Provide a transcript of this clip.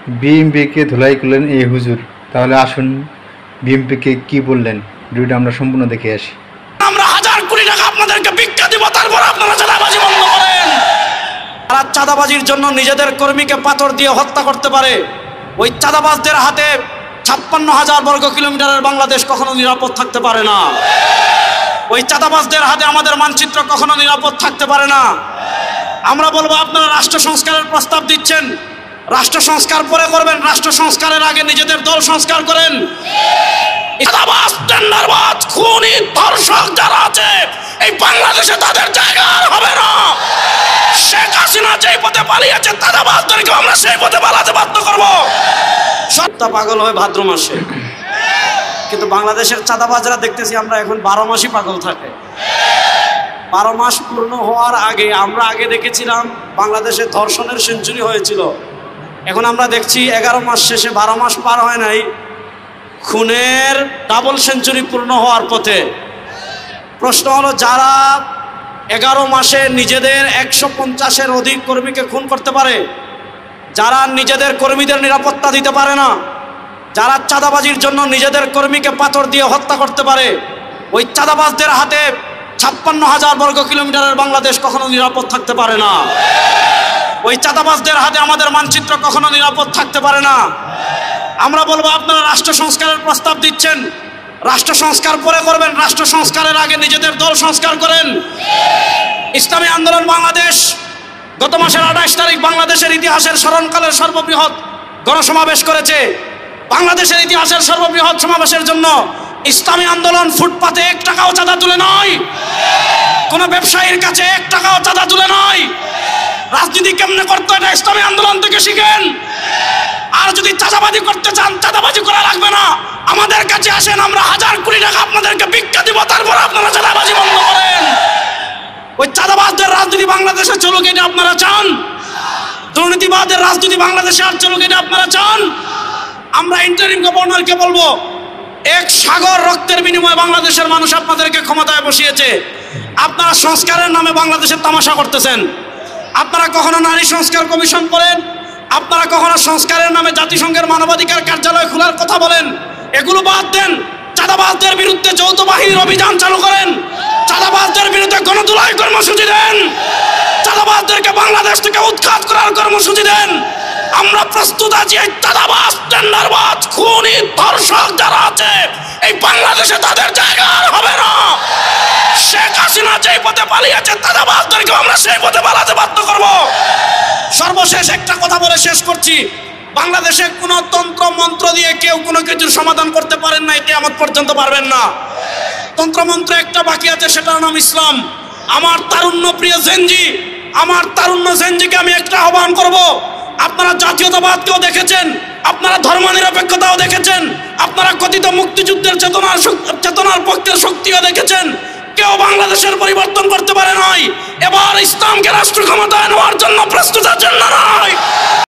বিএমপিকে ধুলাই করলেন এই হুজুর, তাহলে আসুন বিএমপিকে কি বললেন ভিডিওটা আমরা সম্পূর্ণ দেখে আসি। আমরা 1000 কোটি টাকা আপনাদেরকে ভিক্ষা দিব, তারপর আপনারা চাঁদাবাজি বন্ধ করেন। তারা চাঁদাবাজির জন্য নিজেদের কর্মীকে পাথর দিয়ে হত্যা করতে পারে, ওই চাঁদাবাজদের হাতে 56,000 বর্গ কিলোমিটারের বাংলাদেশ কখনো নিরাপদ থাকতে পারে না। ওই চাঁদাবাজদের হাতে আমাদের মানচিত্র কখনো নিরাপদ থাকতে পারে না। আমরা বলবো, আপনারা রাষ্ট্র সংস্কারের প্রস্তাব দিচ্ছেন, রাষ্ট্র সংস্কার পরে করবেন, রাষ্ট্র সংস্কারের আগে নিজেদের দল সংস্কার করেন। চাঁদাবাজ, টেন্ডারবাজ, খুনি, ধর্ষক যারা আছে এই বাংলাদেশে তাদের জায়গা আর হবে না। শেখ হাসিনা যেই পথে পালিয়েছে, চাঁদাবাজদেরকে আমরা সেই পথে পালাতে বাধ্য করবো। সত্তা পাগল হয় ভাদ্র মাসে, কিন্তু বাংলাদেশের চাঁদাবাজরা দেখতেছি আমরা এখন 12 মাসই পাগল থাকে। 12 মাস পূর্ণ হওয়ার আগে আমরা দেখেছিলাম বাংলাদেশে ধর্ষণের সেঞ্চুরি হয়েছিল, এখন আমরা দেখছি 11 মাস শেষে 12 মাস পার হয় নাই, খুনের ডাবল সেঞ্চুরি পূর্ণ হওয়ার পথে। প্রশ্ন হলো, যারা 11 মাসে নিজেদের 150-এর অধিক কর্মীকে খুন করতে পারে, যারা নিজেদের কর্মীদের নিরাপত্তা দিতে পারে না, যারা চাঁদাবাজির জন্য নিজেদের কর্মীকে পাথর দিয়ে হত্যা করতে পারে, ওই চাঁদাবাজদের হাতে 56,000 বর্গ কিলোমিটারের বাংলাদেশ কখনো নিরাপদ থাকতে পারে না। ওই চাঁদাবাজদের হাতে আমাদের মানচিত্র কখনো নিরাপদ থাকতে পারে না। আমরা বলবো, আপনারা রাষ্ট্র সংস্কারের প্রস্তাব দিচ্ছেন, রাষ্ট্র সংস্কার পরে করবেন, রাষ্ট্র সংস্কারের আগে নিজেদের দল সংস্কার করেন। ইসলামী আন্দোলন বাংলাদেশ গত মাসের 28 তারিখ বাংলাদেশের ইতিহাসের স্মরণকালের সর্ববৃহৎ গণসমাবেশ করেছে। বাংলাদেশের ইতিহাসের সর্ববৃহৎ সমাবেশের জন্য ইসলামী আন্দোলন ফুটপাতে 1 টাকাও চাঁদা তুলে নয়, কোন ব্যবসায়ীর কাছে 1 টাকাও চাঁদা তুলে নয়। রাজনীতি কেমনে করতে এটা ইসলামী আন্দোলন থেকে শিখেন। আর যদি চাঁদাবাজি করতে চান, চাঁদাবাজি করা লাগবে না, আমাদের কাছে আসেন, আমরা 1000 কোটি টাকা আপনাদেরকে ভিক্ষা দিব, তারপর আপনারা চাঁদাবাজি বন্ধ করেন। ওই চাঁদাবাজদের রাজনীতি বাংলাদেশে চলুক, এটা আপনারা চান? দুর্নীতিবাদের রাজনীতি বাংলাদেশে আর চলুক, এটা আপনারা চান? আমরা ইন্টারিম গভর্নরকে বলবো, 1 সাগর রক্তের বিনিময়ে বাংলাদেশের মানুষ আপনাদেরকে ক্ষমতায় বসিয়েছে, আপনারা সংস্কারের নামে বাংলাদেশের তামাশা করতেছেন। আপনারা কখনো নারী সংস্কার কমিশন করেন, আপনারা কখনো সংস্কারের নামে জাতিসংঘের মানবাধিকার কার্যালয় খোলার কথা বলেন, এগুলো বাদ দেন। চাঁদাবাজদের বিরুদ্ধে যৌথ বাহিনীর অভিযান চালু করেন, চাঁদাবাজদের বিরুদ্ধে গণধোলাই কর্মসূচি দেন, চাঁদাবাজদেরকে বাংলাদেশ থেকে উৎখাত করার কর্মসূচি দেন। আমরা প্রস্তুত আছি, এই চাঁদাবাজ, টেন্ডারবাজ, খুনি, ধর্ষক যারা আছে এই বাংলাদেশে তাদের জায়গা আর হবে না। শেখ হাসিনা যেই পথে পালিয়েছে, চাঁদাবাজদেরকে আমরা সেই পথে পালাতে বাধ্য করব। সর্বশেষ একটা কথা বলে শেষ করছি, বাংলাদেশে কোনো তন্ত্র মন্ত্র দিয়ে কেউ কোনো কিছুর সমাধান করতে পারেন না, কিয়ামত পর্যন্ত পারবেন না। তন্ত্রমন্ত্র একটা বাকি আছে, সেটার নাম ইসলাম। আমার তারুণ্য প্রিয় জেনজি, আমার তারুণ্য জেনজিকে আমি একটা আহ্বান করব, আপনারা জাতীয়তাবাদকেও দেখেছেন, আপনারা ধর্মনিরপেক্ষতাও দেখেছেন, আপনারা কথিত মুক্তিযুদ্ধের চেতনার পক্ষের শক্তিও দেখেছেন, কেউ বাংলাদেশের পরিবর্তন করতে পারে নাই। এবার ইসলামকে রাষ্ট্র ক্ষমতায় নেওয়ার জন্য প্রস্তুত আছেন না?